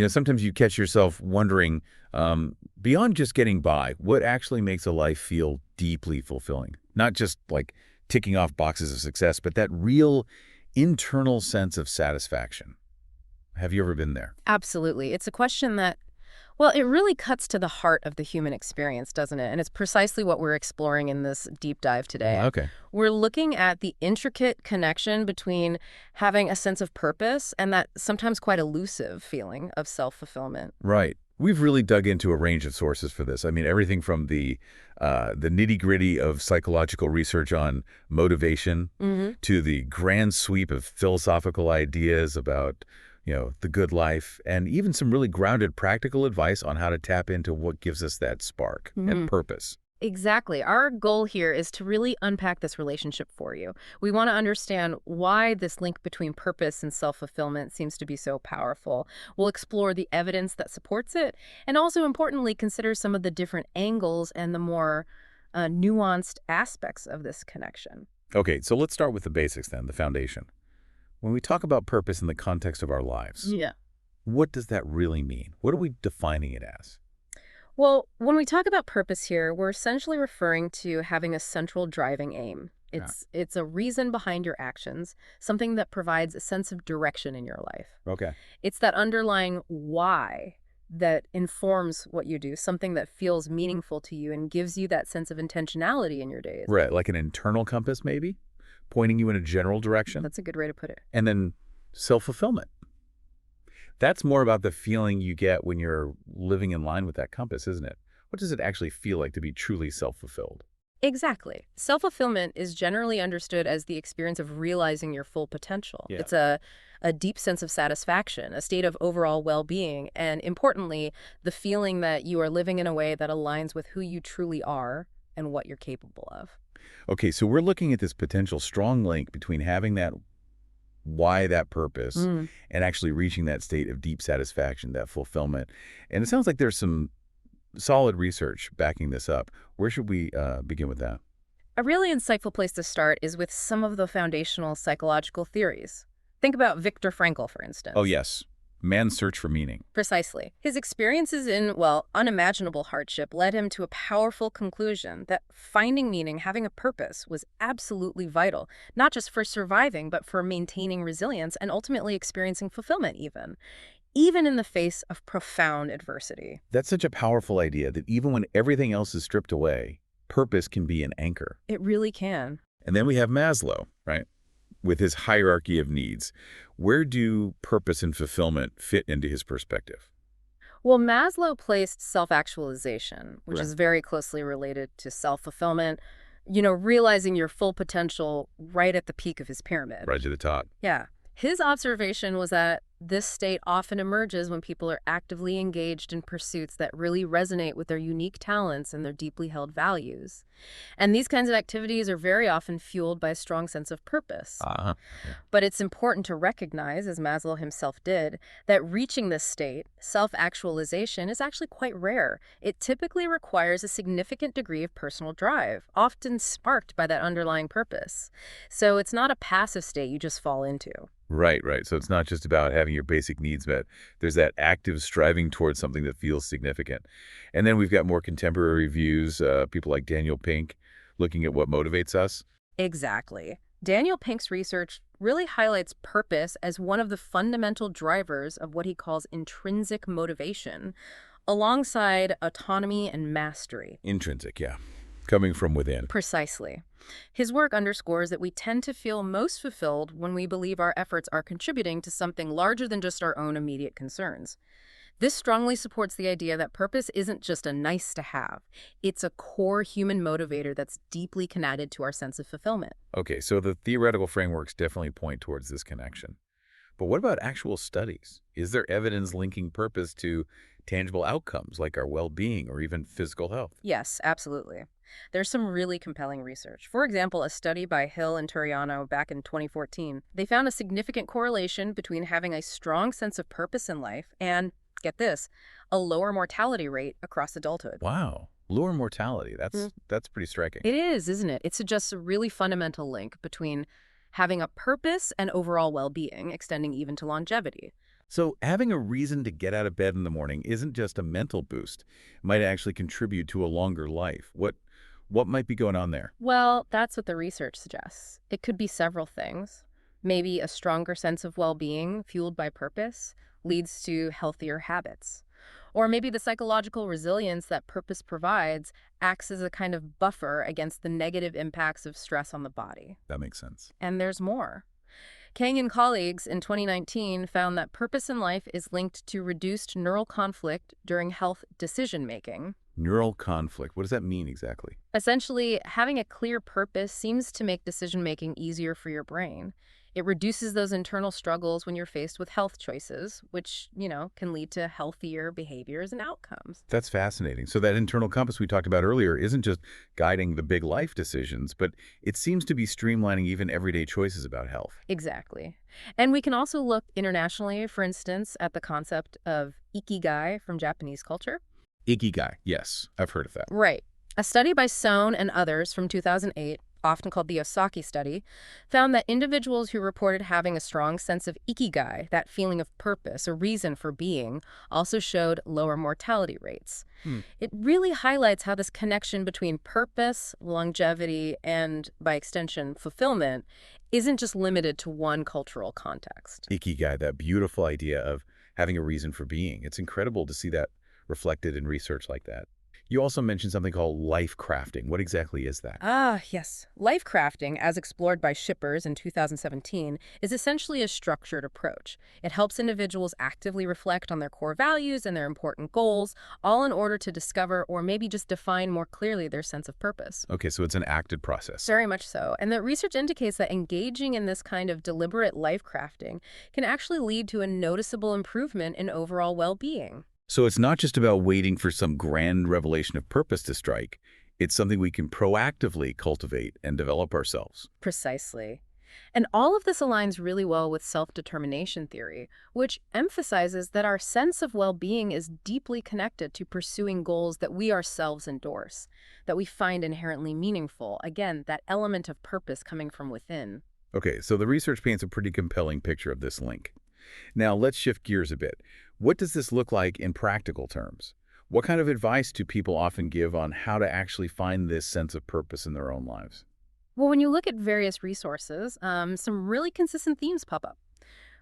Sometimes you catch yourself wondering, beyond just getting by, what actually makes a life feel deeply fulfilling? Not just like ticking off boxes of success, but that real internal sense of satisfaction. Have you ever been there? Absolutely. It's a question that, well, it really cuts to the heart of the human experience, doesn't it? And it's precisely what we're exploring in this deep dive today. Okay. We're looking at the intricate connection between having a sense of purpose and that sometimes quite elusive feeling of self-fulfillment. Right. We've really dug into a range of sources for this. I mean, everything from the nitty-gritty of psychological research on motivation Hmm. to the grand sweep of philosophical ideas about, the good life, and even some really grounded practical advice on how to tap into what gives us that spark and purpose. Exactly. Our goal here is to really unpack this relationship for you. We want to understand why this link between purpose and self-fulfillment seems to be so powerful. We'll explore the evidence that supports it, and also importantly, consider some of the different angles and the more nuanced aspects of this connection. Okay, so let's start with the basics then, the foundation. When we talk about purpose in the context of our lives, Yeah. what does that really mean? What are we defining it as? Well, when we talk about purpose here, we're essentially referring to having a central driving aim. Yeah. It's a reason behind your actions, something that provides a sense of direction in your life. Okay. It's that underlying why that informs what you do, something that feels meaningful to you and gives you that sense of intentionality in your days. Right, like an internal compass maybe, pointing you in a general direction, That's a good way to put it. and then self-fulfillment. That's more about the feeling you get when you're living in line with that compass, isn't it? What does it actually feel like to be truly self-fulfilled? Exactly. Self-fulfillment is generally understood as the experience of realizing your full potential. Yeah. It's a deep sense of satisfaction, a state of overall well-being, and importantly, the feeling that you are living in a way that aligns with who you truly are and what you're capable of. Okay, so we're looking at this potential strong link between having that why, that purpose, Mm. and actually reaching that state of deep satisfaction, that fulfillment. And it sounds like there's some solid research backing this up. Where should we begin with that? A really insightful place to start is with some of the foundational psychological theories. Think about Viktor Frankl, for Oh, instance. yes. Man's search for meaning. Precisely. His experiences in, well, unimaginable hardship led him to a powerful conclusion that finding meaning, having a purpose, was absolutely vital, not just for surviving, but for maintaining resilience and ultimately experiencing fulfillment even in the face of profound adversity. That's such a powerful idea that even when everything else is stripped away, purpose can be an anchor. It really can. And then we have Maslow, right? With his hierarchy of needs. Where do purpose and fulfillment fit into his perspective? Well, Maslow placed self-actualization, which Right. is very closely related to self-fulfillment, realizing your full potential right at the peak of his pyramid. Right to the top. Yeah. His observation was that this state often emerges when people are actively engaged in pursuits that really resonate with their unique talents and their deeply held values. And these kinds of activities are very often fueled by a strong sense of purpose. Uh-huh. Yeah. But it's important to recognize, as Maslow himself did, that reaching this state, self-actualization, is actually quite rare. It typically requires a significant degree of personal drive, often sparked by that underlying purpose. So it's not a passive state you just fall into. Right, right. So it's not just about having your basic needs met. There's that active striving towards something that feels significant. And then we've got more contemporary views, people like Daniel Pink, looking at what motivates us. Exactly. Daniel Pink's research really highlights purpose as one of the fundamental drivers of what he calls intrinsic motivation, alongside autonomy and mastery. Intrinsic, yeah. Coming from within. Precisely. His work underscores that we tend to feel most fulfilled when we believe our efforts are contributing to something larger than just our own immediate concerns. This strongly supports the idea that purpose isn't just a nice to have. It's a core human motivator that's deeply connected to our sense of fulfillment. Okay, so the theoretical frameworks definitely point towards this connection. But what about actual studies? Is there evidence linking purpose to tangible outcomes like our well-being or even physical health? Yes, absolutely. There's some really compelling research. For example, a study by Hill and Turiano back in 2014, they found a significant correlation between having a strong sense of purpose in life and, get this, a lower mortality rate across adulthood. Wow. Lower mortality. Mm. That's pretty striking. It is, isn't it? It suggests a really fundamental link between having a purpose and overall well-being, extending even to longevity. So having a reason to get out of bed in the morning isn't just a mental boost. It might actually contribute to a longer life. What might be going on there? Well, that's what the research suggests. It could be several things. Maybe a stronger sense of well-being fueled by purpose leads to healthier habits. Or maybe the psychological resilience that purpose provides acts as a kind of buffer against the negative impacts of stress on the body. That makes sense. And there's more. Kang and colleagues in 2019 found that purpose in life is linked to reduced neural conflict during health decision-making. Neural conflict. What does that mean exactly? Essentially, having a clear purpose seems to make decision-making easier for your brain. It reduces those internal struggles when you're faced with health choices, which, can lead to healthier behaviors and outcomes. That's fascinating. So that internal compass we talked about earlier isn't just guiding the big life decisions, but it seems to be streamlining even everyday choices about health. Exactly. And we can also look internationally, for instance, at the concept of ikigai from Japanese culture. Ikigai. Yes, I've heard of that. Right. A study by Sohn and others from 2008, often called the Osaki study, found that individuals who reported having a strong sense of ikigai, that feeling of purpose, a reason for being, also showed lower mortality rates. Hmm. It really highlights how this connection between purpose, longevity, and, by extension, fulfillment isn't just limited to one cultural context. Ikigai, that beautiful idea of having a reason for being. It's incredible to see that reflected in research like that. You also mentioned something called life crafting. What exactly is that? Ah, yes. Life crafting, as explored by Shippers in 2017, is essentially a structured approach. It helps individuals actively reflect on their core values and their important goals, all in order to discover or maybe just define more clearly their sense of purpose. Okay, so it's an acted process. Very much so. And the research indicates that engaging in this kind of deliberate life crafting can actually lead to a noticeable improvement in overall well-being. So it's not just about waiting for some grand revelation of purpose to strike. It's something we can proactively cultivate and develop ourselves. Precisely. And all of this aligns really well with self-determination theory, which emphasizes that our sense of well-being is deeply connected to pursuing goals that we ourselves endorse, that we find inherently meaningful. Again, that element of purpose coming from within. Okay, so the research paints a pretty compelling picture of this link. Now, let's shift gears a bit. What does this look like in practical terms? What kind of advice do people often give on how to actually find this sense of purpose in their own lives? Well, when you look at various resources, some really consistent themes pop up.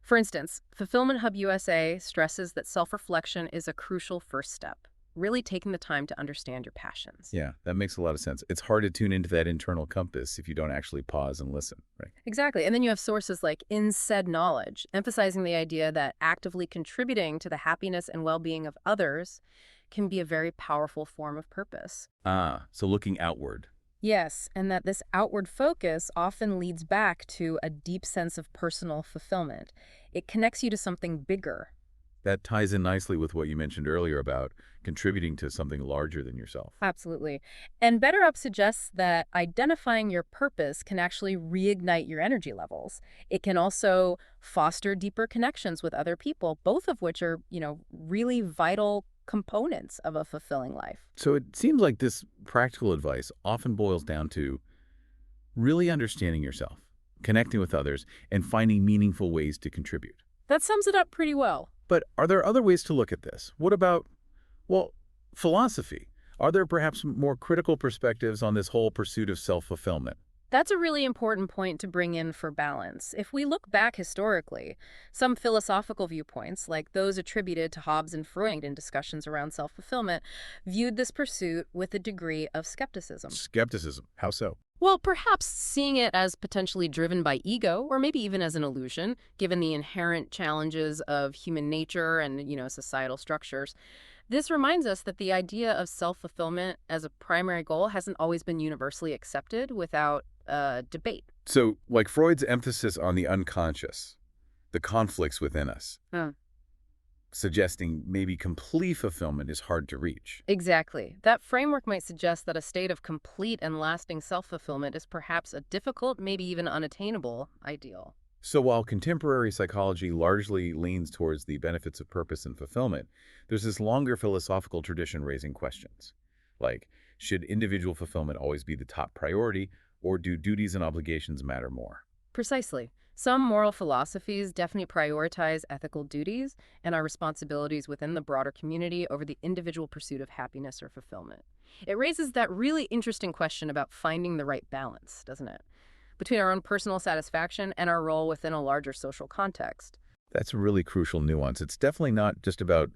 For instance, Fulfillment Hub USA stresses that self-reflection is a crucial first step, really taking the time to understand your passions. Yeah, that makes a lot of sense. It's hard to tune into that internal compass if you don't actually pause and listen, right? Exactly. And then you have sources like In-Said Knowledge, emphasizing the idea that actively contributing to the happiness and well-being of others can be a very powerful form of purpose. Ah, so looking outward. Yes, and that this outward focus often leads back to a deep sense of personal fulfillment. It connects you to something bigger. That ties in nicely with what you mentioned earlier about contributing to something larger than yourself. Absolutely. And Better Up suggests that identifying your purpose can actually reignite your energy levels. It can also foster deeper connections with other people, both of which are, really vital components of a fulfilling life. So it seems like this practical advice often boils down to really understanding yourself, connecting with others, and finding meaningful ways to contribute. That sums it up pretty well. But are there other ways to look at this? What about, well, philosophy? Are there perhaps more critical perspectives on this whole pursuit of self-fulfillment? That's a really important point to bring in for balance. If we look back historically, some philosophical viewpoints, like those attributed to Hobbes and Freud in discussions around self-fulfillment, viewed this pursuit with a degree of skepticism. Skepticism. How so? Well, perhaps seeing it as potentially driven by ego, or maybe even as an illusion, given the inherent challenges of human nature and, societal structures. This reminds us that the idea of self-fulfillment as a primary goal hasn't always been universally accepted without debate. So, like Freud's emphasis on the unconscious, the conflicts within us, suggesting maybe complete fulfillment is hard to reach. Exactly. That framework might suggest that a state of complete and lasting self-fulfillment is perhaps a difficult, maybe even unattainable ideal. So while contemporary psychology largely leans towards the benefits of purpose and fulfillment, there's this longer philosophical tradition raising questions. Like, should individual fulfillment always be the top priority, or do duties and obligations matter more? Precisely. Some moral philosophies definitely prioritize ethical duties and our responsibilities within the broader community over the individual pursuit of happiness or fulfillment. It raises that really interesting question about finding the right balance, doesn't it? Between our own personal satisfaction and our role within a larger social context. That's a really crucial nuance. It's definitely not just about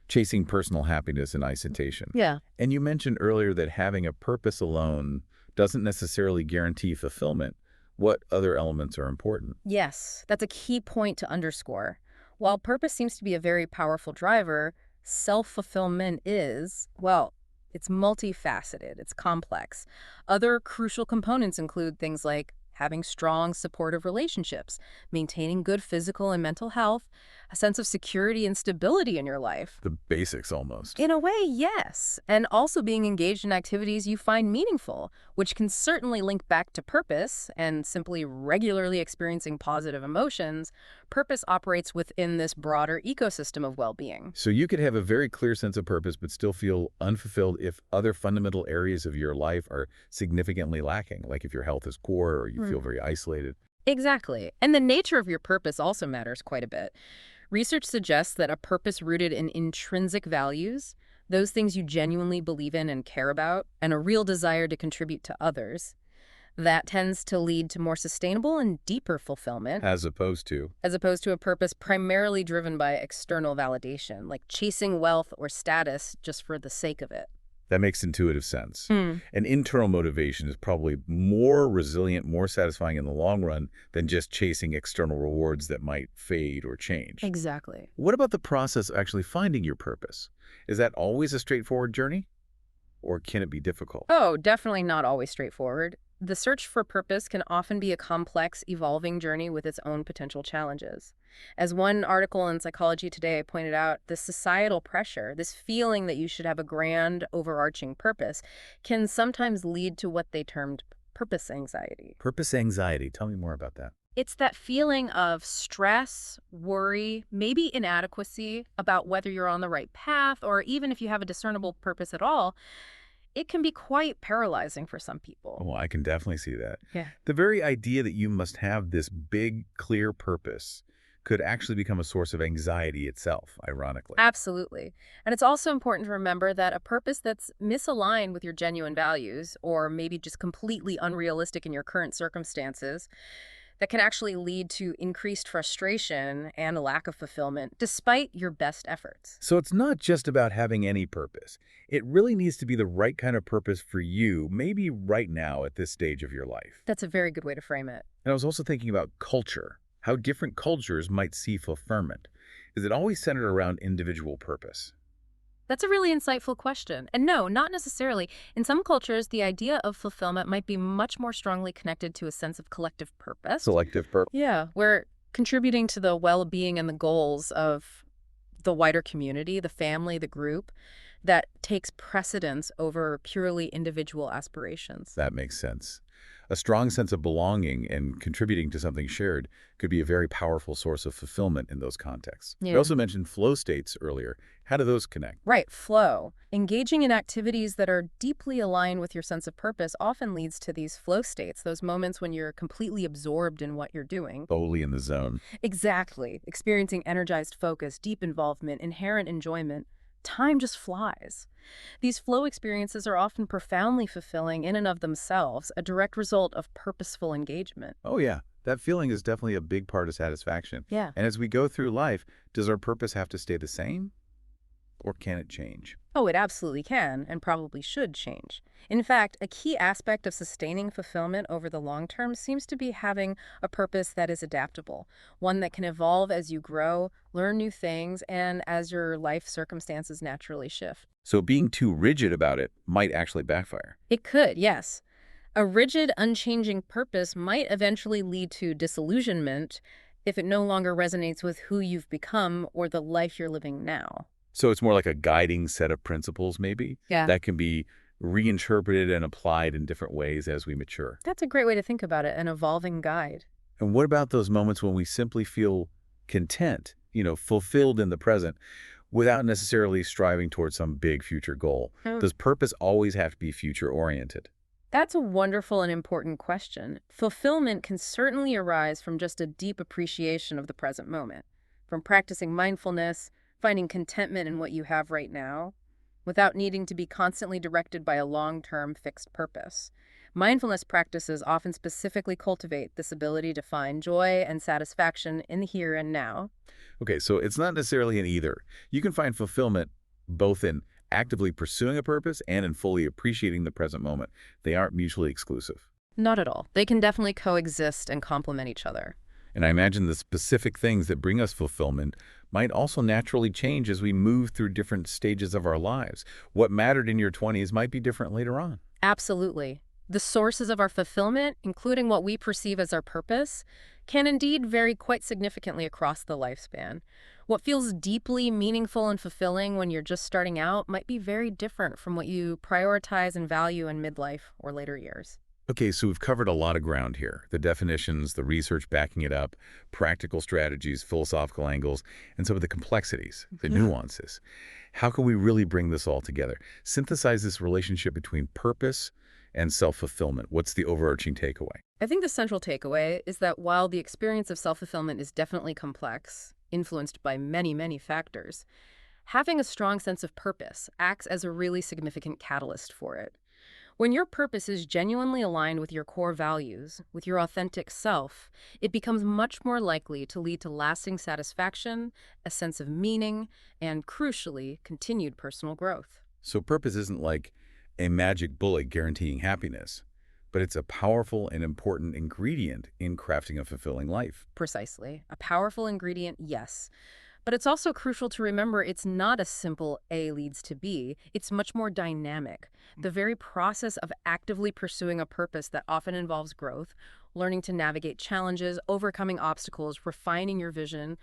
chasing personal happiness in isolation. Yeah. And you mentioned earlier that having a purpose alone doesn't necessarily guarantee fulfillment. What other elements are important? Yes, that's a key point to underscore. While purpose seems to be a very powerful driver, self-fulfillment is, well, it's multifaceted, it's complex. Other crucial components include things like having strong, supportive relationships, maintaining good physical and mental health, a sense of security and stability in your life. The basics almost. In a way, yes. And also being engaged in activities you find meaningful, which can certainly link back to purpose and simply regularly experiencing positive emotions. Purpose operates within this broader ecosystem of well-being. So you could have a very clear sense of purpose but still feel unfulfilled if other fundamental areas of your life are significantly lacking, like if your health is poor or you feel very isolated. Exactly. And the nature of your purpose also matters quite a bit. Research suggests that a purpose rooted in intrinsic values, those things you genuinely believe in and care about, and a real desire to contribute to others, that tends to lead to more sustainable and deeper fulfillment, As opposed to, as opposed to a purpose primarily driven by external validation, like chasing wealth or status just for the sake of it. that makes intuitive sense. Hmm. An internal motivation is probably more resilient, more satisfying in the long run than just chasing external rewards that might fade or change. Exactly. What about the process of actually finding your purpose? Is that always a straightforward journey? Or can it be difficult? Oh, definitely not always straightforward. The search for purpose can often be a complex, evolving journey with its own potential challenges. As one article in Psychology Today pointed out, the societal pressure, this feeling that you should have a grand, overarching purpose, can sometimes lead to what they termed purpose anxiety. Purpose anxiety. Tell me more about that. It's that feeling of stress, worry, maybe inadequacy about whether you're on the right path, or even if you have a discernible purpose at all. It can be quite paralyzing for some people. Oh, I can definitely see that. Yeah. The very idea that you must have this big, clear purpose could actually become a source of anxiety itself, ironically. Absolutely. And it's also important to remember that a purpose that's misaligned with your genuine values, or maybe just completely unrealistic in your current circumstances, that can actually lead to increased frustration and a lack of fulfillment despite your best efforts. So it's not just about having any purpose. It really needs to be the right kind of purpose for you, maybe right now at this stage of your life. That's a very good way to frame it. And I was also thinking about culture, how different cultures might see fulfillment. Is it always centered around individual purpose? That's a really insightful question. And no, not necessarily. In some cultures, the idea of fulfillment might be much more strongly connected to a sense of collective purpose. Selective purpose. Yeah, where contributing to the well-being and the goals of the wider community, the family, the group, that takes precedence over purely individual aspirations. That makes sense. A strong sense of belonging and contributing to something shared could be a very powerful source of fulfillment in those contexts. Yeah. We also mentioned flow states earlier. How do those connect? Right, flow. Engaging in activities that are deeply aligned with your sense of purpose often leads to these flow states, those moments when you're completely absorbed in what you're doing. Solely in the zone. Exactly. Experiencing energized focus, deep involvement, inherent enjoyment. Time just flies. These flow experiences are often profoundly fulfilling in and of themselves, a direct result of purposeful engagement. Oh, yeah. That feeling is definitely a big part of satisfaction. Yeah. And as we go through life, does our purpose have to stay the same? Or can it change? Oh, it absolutely can, and probably should change. In fact, a key aspect of sustaining fulfillment over the long term seems to be having a purpose that is adaptable, one that can evolve as you grow, learn new things, and as your life circumstances naturally shift. So being too rigid about it might actually backfire. It could, yes. A rigid, unchanging purpose might eventually lead to disillusionment if it no longer resonates with who you've become or the life you're living now. So it's more like a guiding set of principles, maybe, Yeah. that can be reinterpreted and applied in different ways as we mature. That's a great way to think about it, an evolving guide. And what about those moments when we simply feel content, fulfilled in the present, without necessarily striving towards some big future goal? Hmm. Does purpose always have to be future-oriented? That's a wonderful and important question. Fulfillment can certainly arise from just a deep appreciation of the present moment, from practicing mindfulness, finding contentment in what you have right now, without needing to be constantly directed by a long-term fixed purpose. Mindfulness practices often specifically cultivate this ability to find joy and satisfaction in the here and now. Okay, so it's not necessarily an either. You can find fulfillment both in actively pursuing a purpose and in fully appreciating the present moment. They aren't mutually exclusive. Not at all. They can definitely coexist and complement each other. And I imagine the specific things that bring us fulfillment might also naturally change as we move through different stages of our lives. What mattered in your 20s might be different later on. Absolutely. The sources of our fulfillment, including what we perceive as our purpose, can indeed vary quite significantly across the lifespan. What feels deeply meaningful and fulfilling when you're just starting out might be very different from what you prioritize and value in midlife or later years. Okay, so we've covered a lot of ground here. The definitions, the research backing it up, practical strategies, philosophical angles, and some of the complexities, the nuances. How can we really bring this all together? Synthesize this relationship between purpose and self-fulfillment. What's the overarching takeaway? I think the central takeaway is that while the experience of self-fulfillment is definitely complex, influenced by many, many factors, having a strong sense of purpose acts as a really significant catalyst for it. When your purpose is genuinely aligned with your core values, with your authentic self, it becomes much more likely to lead to lasting satisfaction, a sense of meaning, and crucially, continued personal growth. So purpose isn't like a magic bullet guaranteeing happiness, but it's a powerful and important ingredient in crafting a fulfilling life. Precisely. A powerful ingredient, yes. But it's also crucial to remember it's not a simple A leads to B. It's much more dynamic. The very process of actively pursuing a purpose that often involves growth, learning to navigate challenges, overcoming obstacles, refining your vision,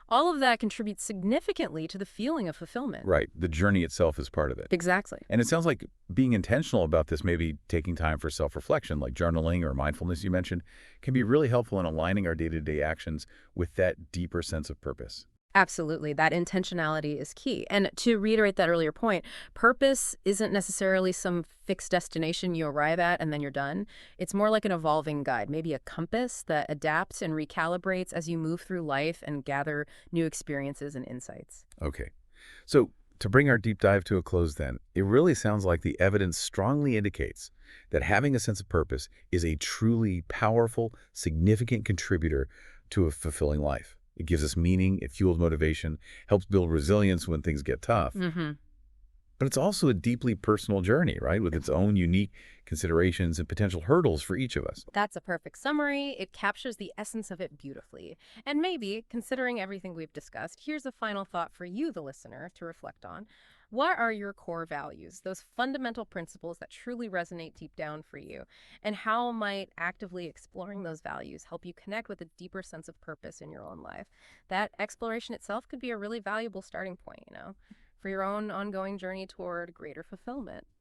all of that contributes significantly to the feeling of fulfillment. Right. The journey itself is part of it. Exactly. And it sounds like being intentional about this, maybe taking time for self-reflection, like journaling or mindfulness you mentioned, can be really helpful in aligning our day-to-day actions with that deeper sense of purpose. Absolutely. That intentionality is key. And to reiterate that earlier point, purpose isn't necessarily some fixed destination you arrive at and then you're done. It's more like an evolving guide, maybe a compass that adapts and recalibrates as you move through life and gather new experiences and insights. Okay. So to bring our deep dive to a close then, it really sounds like the evidence strongly indicates that having a sense of purpose is a truly powerful, significant contributor to a fulfilling life. It gives us meaning, it fuels motivation, helps build resilience when things get tough. Mm-hmm. But it's also a deeply personal journey, right, with its own unique considerations and potential hurdles for each of us. That's a perfect summary. It captures the essence of it beautifully. And maybe, considering everything we've discussed, here's a final thought for you, the listener, to reflect on. What are your core values, those fundamental principles that truly resonate deep down for you? And how might actively exploring those values help you connect with a deeper sense of purpose in your own life? That exploration itself could be a really valuable starting point, for your own ongoing journey toward greater fulfillment.